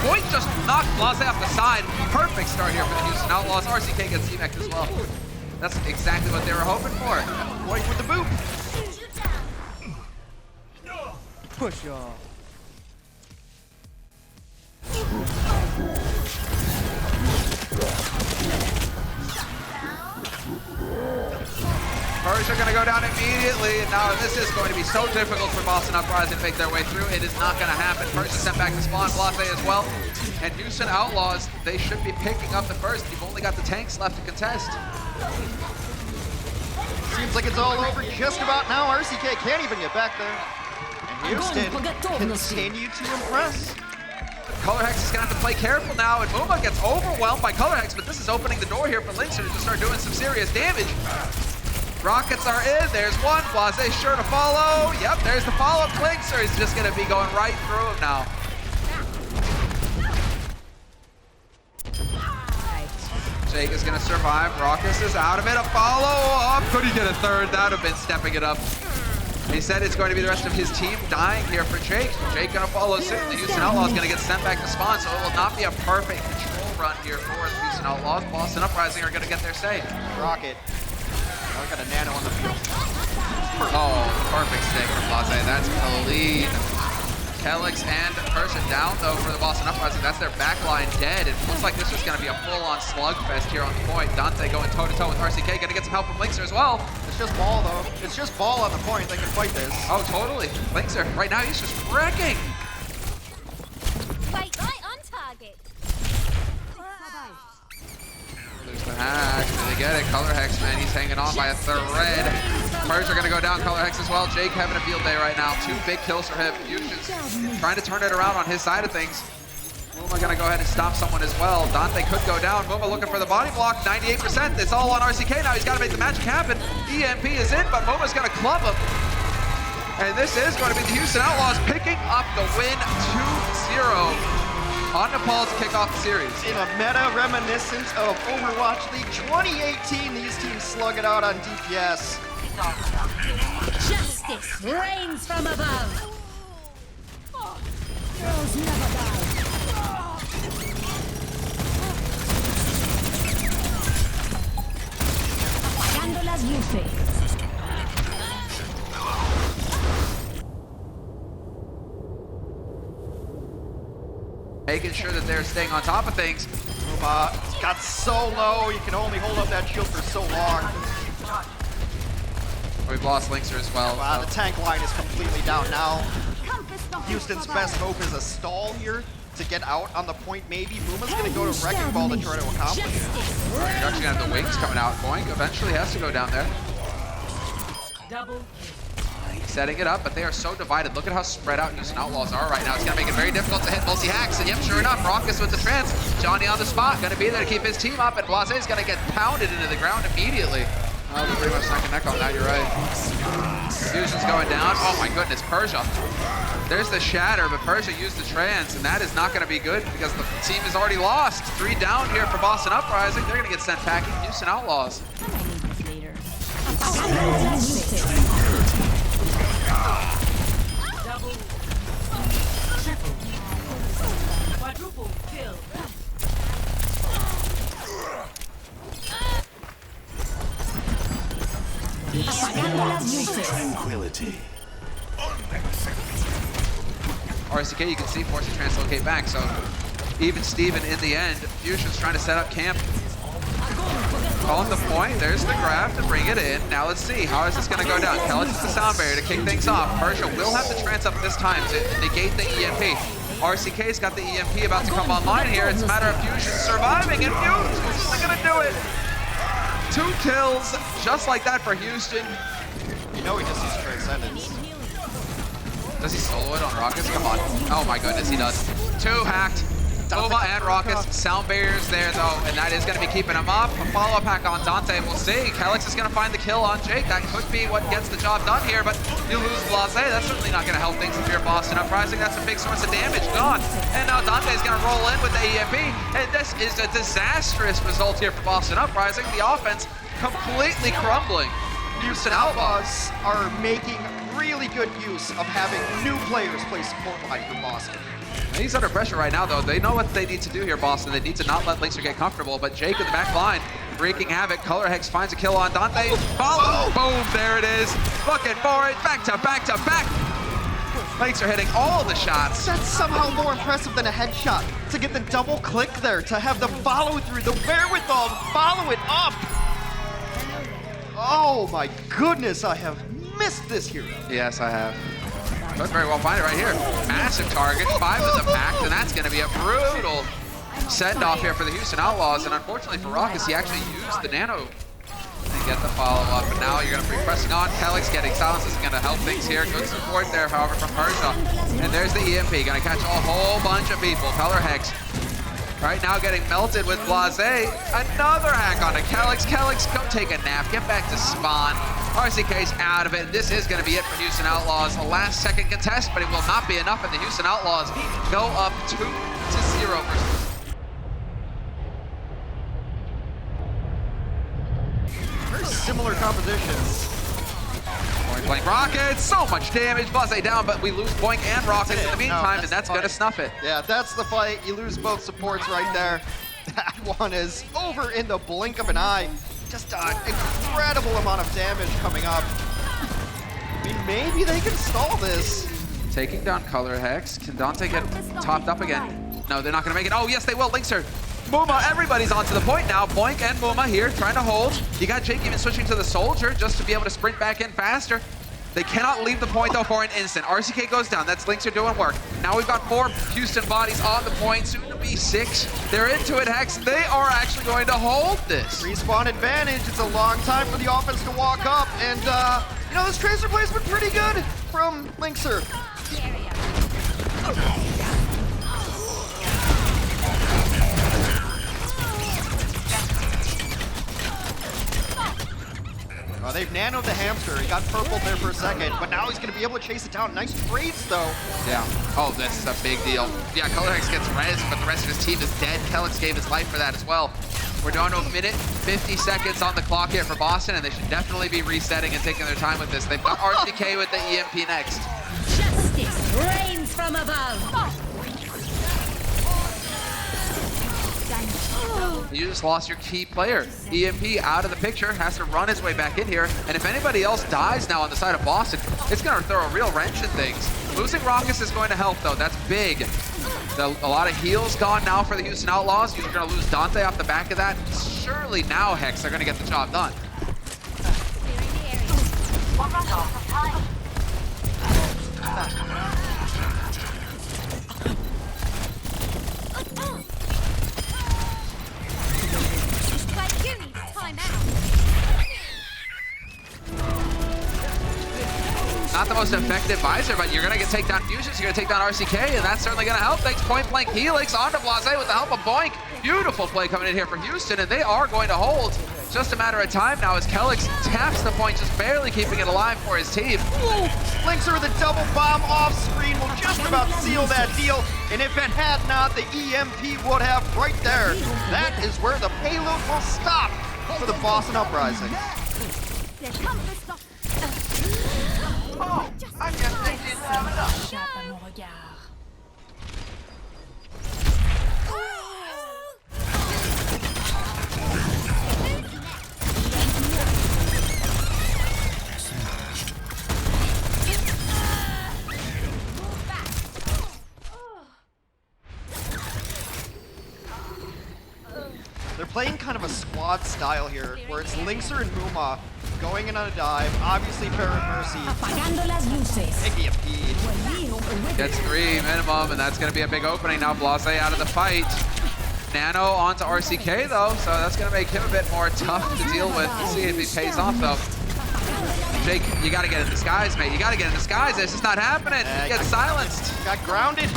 Point just knocked Blase off the side. Perfect start here for the Houston Outlaws. RCK gets C-Mech as well. That's exactly what they were hoping for. Point with the boot. Push off. Persia gonna go down immediately, and now this is going to be so difficult for Boston Uprising to make their way through. It is not gonna happen. Persia sent back to spawn, Blase as well. And Houston Outlaws, they should be picking up the first. You've only got the tanks left to contest. Seems like it's all over just about now. RCK can't even get back there. Houston continue to impress. Color Hex is gonna have to play careful now, and Muma gets overwhelmed by Color Hex, but this is opening the door here for Linkser to start doing some serious damage. Rockets are in, there's one, Blase sure to follow. Yep, there's the follow-up. Linkser is just gonna be going right through him now. Jake is gonna survive, Rockus is out of it, a follow-up. Could he get a third? That would have been stepping it up. He said it's going to be the rest of his team dying here for Jake. Jake gonna follow suit. The Houston Outlaws gonna get sent back to spawn, so it will not be a perfect control run here for the Houston Outlaws. Boston Uprising are gonna get their say. Rocket. Oh, we got a nano on the field. Oh, perfect stick from Blase. That's clean. Kelix and Persia down though for the Boston Uprising. That's their backline dead. It looks like this is gonna be a full-on slugfest here on the point. Dante going toe-to-toe with RCK, gonna get some help from Linkser as well. It's just ball though. It's just ball on the point. They can fight this. Oh, totally. Linkser, right now he's just wrecking. Right on target. There's the hack. Did they get it? Color Hex, man, he's hanging on by a thread. Persia gonna go down, Color Hex as well. Jake having a field day right now. 2 big kills for him. Fusion's trying to turn it around on his side of things. Muma gonna go ahead and stop someone as well. Dante could go down. Muma looking for the body block. 98%. It's all on RCK now. He's gotta make the magic happen. EMP is in, but Muma's gonna club him. And this is going to be the Houston Outlaws picking up the win 2-0 on Nepal to kick off the series. In a meta reminiscent of Overwatch League 2018, these teams slug it out on DPS. Justice reigns from above. Heroes never die. Candela's Yuffie. Making sure that they're staying on top of things. Got so low, you can only hold up that shield for so long. We've lost Linkser as well. Wow, the tank line is completely down now. Houston's best hope is a stall here to get out on the point maybe. Muma's gonna go to Wrecking Ball to try to accomplish it. You're actually gonna have the wings coming out. Boink eventually has to go down there. Double. Setting it up, but they are so divided. Look at how spread out Houston Outlaws are right now. It's gonna make it very difficult to hit multi-hacks. And yep, sure enough, Rockus with the trance. Johnny on the spot, gonna be there to keep his team up, and Blase is gonna get pounded into the ground immediately. Oh, we're pretty much neck and neck on that, you're right. Fusion's going down. Oh my goodness, Persia. There's the shatter, but Persia used the trance, and that is not gonna be good because the team is already lost. 3 down here for Boston Uprising. They're gonna get sent packing. Houston Outlaws. Double. Triple. Quadruple kill. Tranquility. RCK, you can see forcing translocate back, so even Steven in the end. Fusion's trying to set up camp on the point. There's the grab to bring it in. Now let's see, how is this gonna go down? Kellis is the sound barrier to kick things off. Persia will have the trance up this time to negate the EMP. RCK's got the EMP about to come online here. It's a matter of Fusion surviving, and Fusion's not gonna do it. 2 kills, just like that for Houston. You know he just uses Transcendence. Does he solo it on Rockets? Come on. Oh my goodness, he does. 2 hacked. Nova and Rockets, sound barriers there though, and that is going to be keeping him up. A follow-up hack on Dante, we'll see. Kelix is going to find the kill on Jake. That could be what gets the job done here, but you lose Blase. That's certainly not going to help things if you're Boston Uprising. That's a big source of damage gone. And now Dante is going to roll in with the EMP, and this is a disastrous result here for Boston Uprising. The offense completely crumbling. Houston Outlaws are making really good use of having new players play support line for Boston. He's under pressure right now, though. They know what they need to do here, Boston. They need to not let Linkser get comfortable, but Jake in the back line, wreaking havoc. Color Hex finds a kill on Dante. Follow, boom, there it is. Looking for it, back to back to back. Linkser hitting all the shots. That's somehow more impressive than a headshot. To get the double click there, to have the follow through, the wherewithal, follow it up. Oh my goodness, I have missed this hero. Yes, I have. Could very well find it right here. Massive target, 5 in the pack, and that's going to be a brutal send-off here for the Houston Outlaws. And unfortunately for Raucus, he actually used the nano to get the follow-up. And now you're going to be pressing on. Kelix getting silence is going to help things here. Good support there, however, from Persia. And there's the EMP, going to catch a whole bunch of people. Color Hex right now getting melted with Blase. Another hack onto Kelix. Kelix, go take a nap. Get back to spawn. RCK's out of it. This is going to be it for Houston Outlaws. A last-second contest, but it will not be enough, and the Houston Outlaws go up 2-0 versus. Very similar compositions. Point blank Rockets, so much damage. Blase down, but we lose Boink and Rockets in the meantime, and that's going to snuff it. Yeah, that's the fight. You lose both supports right there. That one is over in the blink of an eye. Just an incredible amount of damage coming up. I mean, maybe they can stall this. Taking down Color Hex. Can Dante get topped up again? No, they're not going to make it. Oh, yes, they will. Linkser. Muma, everybody's onto the point now. Boink and Muma here trying to hold. You got Jake even switching to the Soldier just to be able to sprint back in faster. They cannot leave the point, though, for an instant. RCK goes down. That's Linkser doing work. Now we've got 4 Houston bodies on the point, soon to be 6. They're into it, Hex. They are actually going to hold this. Respawn advantage. It's a long time for the offense to walk up. And, you know, this Tracer play's been pretty good from Linkser. They've nanoed the hamster. He got purpled there for a second, but now he's going to be able to chase it down. Nice trades, though. Yeah. Oh, this is a big deal. Yeah, Color Hex gets res, but the rest of his team is dead. Kelix gave his life for that as well. We're down to 1:50 seconds on the clock here for Boston, and they should definitely be resetting and taking their time with this. They've got RCK with the EMP next. Justice reigns from above. You just lost your key player. EMP out of the picture, has to run his way back in here. And if anybody else dies now on the side of Boston, it's going to throw a real wrench in things. Losing Raucus is going to help, though. That's big. A lot of heals gone now for the Houston Outlaws. You're going to lose Dante off the back of that. Surely now, Hex, they're going to get the job done. Not the most effective visor, but you're going to take down Fusions, you're going to take down RCK, and that's certainly going to help. Thanks point blank Helix onto Blase with the help of Boink. Beautiful play coming in here for Houston, and they are going to hold. Just a matter of time now as Kelix taps the point, just barely keeping it alive for his team. Ooh, Linkser with a double bomb off screen will just about seal that deal. And if it had not, the EMP would have right there. That is where the payload will stop for the Boston Uprising. Oh, I guess they didn't have enough. They're playing kind of a squad style here, where it's Linkser and Muma going in on a dive. Obviously, Parent Mercy. Big EMP. Gets 3 minimum, and that's going to be a big opening. Now Blase out of the fight. Nano onto RCK, though, so that's going to make him a bit more tough to deal with. We'll see if he pays off, though. Jake, you got to get in disguise, mate. You got to get in disguise. This is not happening. He gets silenced. Got grounded.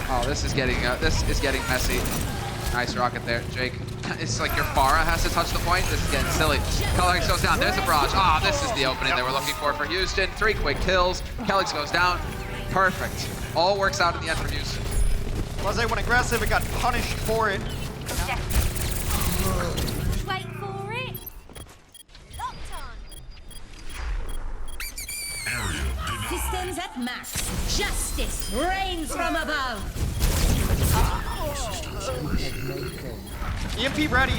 Oh, this is getting messy. Nice rocket there, Jake. It's like your Pharah has to touch the point. This is getting silly. Color Hex goes down. There's the barrage. Ah, this is the opening they were looking for Houston. 3 quick kills. Kelix goes down. Perfect. All works out in the end for Houston. Blase went aggressive and got punished for it. Wait for it. Locked on. Resistance at max. Justice reigns from above. EMP ready.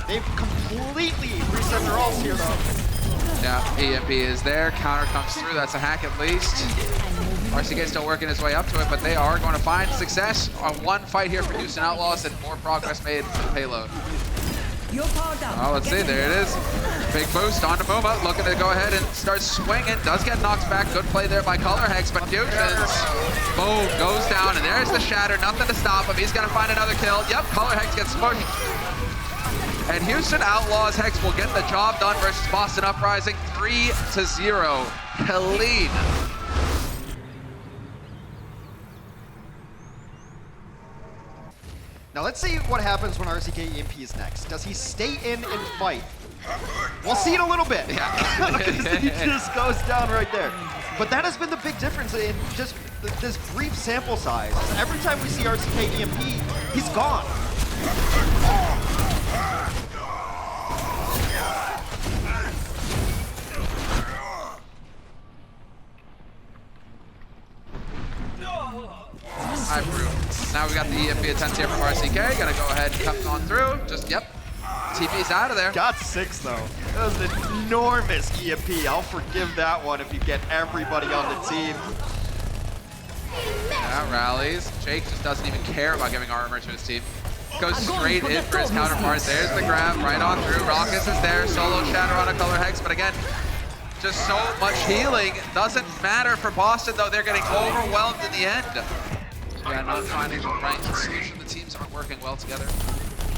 They've completely reset their ults here, though. Yeah, EMP is there. Counter comes through. That's a hack at least. RCK still working his way up to it, but they are going to find success on one fight here for Houston Outlaws and more progress made for the Payload. Oh, let's see. There it is. Big boost onto Muma. Looking to go ahead and start swinging. Does get knocked back. Good play there by Color Hex, but Fusions, boom, goes down, and there's the shatter. Nothing to stop him. He's going to find another kill. Yep, Color Hex gets smushed. And Houston Outlaws Hex will get the job done versus Boston Uprising 3-0. Clean. Now let's see what happens when RCK EMP is next. Does he stay in and fight? We'll see in a little bit. Yeah. He just goes down right there. But that has been the big difference in just this brief sample size. Every time we see RCK EMP, he's gone. Now we got the EMP attempt here from RCK. Gonna go ahead and come on through. Just, yep. TP's out of there. Got 6 though. That was an enormous EMP. I'll forgive that one if you get everybody on the team. Yeah, rallies. Jake just doesn't even care about giving armor to his team. Goes straight in for his counterpart. There's the grab, right on through. Rockets is there. Solo shatter on a Color Hex, but again, just so much healing. Doesn't matter for Boston though. They're getting overwhelmed in the end. Yeah, not finding the right solution. The teams aren't working well together.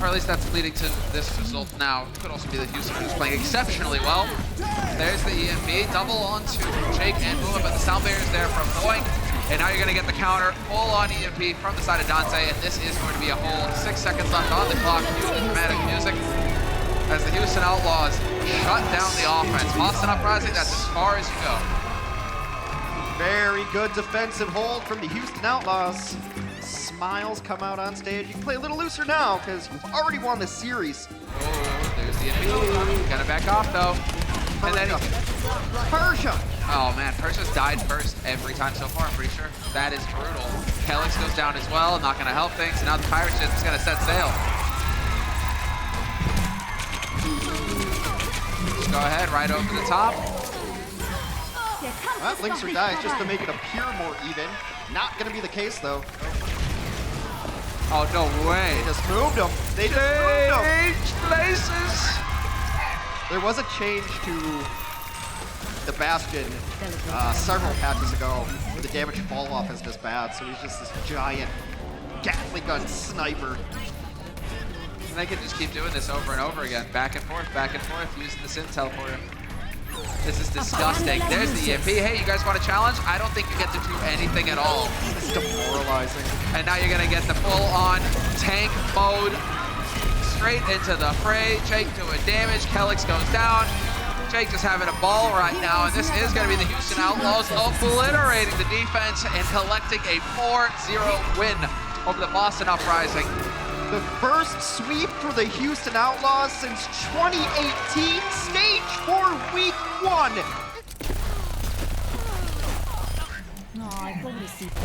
Or at least that's leading to this result now. Could also be the Houston who's playing exceptionally well. There's the EMP. Double onto Jake and Muma, but the sound barrier is there from Boing. And now you're going to get the counter. Full on EMP from the side of Dante. And this is going to be a whole 6 seconds left on the clock. Huge dramatic music as the Houston Outlaws shut down the offense. Boston Uprising, that's as far as you go. Very good defensive hold from the Houston Outlaws. Smiles come out on stage. You can play a little looser now because you've already won this series. Oh, there's the EMP. Gotta back off though. And then Persia. Oh man, Persia's died first every time so far, I'm pretty sure. That is brutal. Kelix goes down as well, not gonna help things. And now the Pirate ship is gonna set sail. Just go ahead, right over the top. Well, Linkser dies just to make it appear more even. Not gonna be the case though. Oh, no way. They just moved him. They just moved him. Changed places. There was a change to the Bastion several patches ago where the damage fall off is just bad. So he's just this giant Gatling gun sniper. And they can just keep doing this over and over again. Back and forth, using the Synth Teleporter. This is disgusting. There's the EMP. Hey, you guys want a challenge? I don't think you get to do anything at all. It's demoralizing. And now you're gonna get the full-on tank mode straight into the fray. Jake doing damage. Kelix goes down. Jake just having a ball right now, and this is gonna be the Houston Outlaws obliterating the defense and collecting a 4-0 win over the Boston Uprising. The first sweep for the Houston Outlaws since 2018, stage 4, week 1. Ay, pobrecito.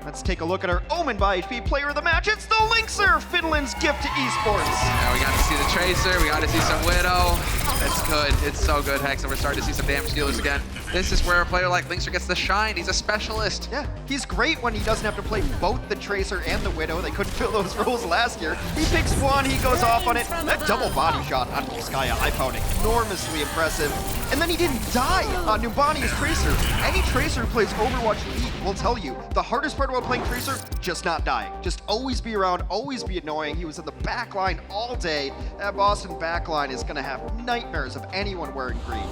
Let's take a look at our Omen by HP player of the match. It's the Linkser, Finland's gift to esports. Yeah, we got to see the Tracer, we got to see some Widow. It's good, it's so good, Hex, and we're starting to see some damage dealers again. This is where a player like Linkser gets the shine. He's a specialist. Yeah, he's great when he doesn't have to play both the Tracer and the Widow. They couldn't fill those roles last year. He picks one, he goes off on it. That double body shot on Volskaya, I found enormously impressive. And then he didn't die on Numbani's Tracer. Any Tracer who plays Overwatch League will tell you, the hardest part about playing Tracer, just not dying. Just always be around, always be annoying. He was in the back line all day. That Boston back line is gonna have nightmares of anyone wearing green.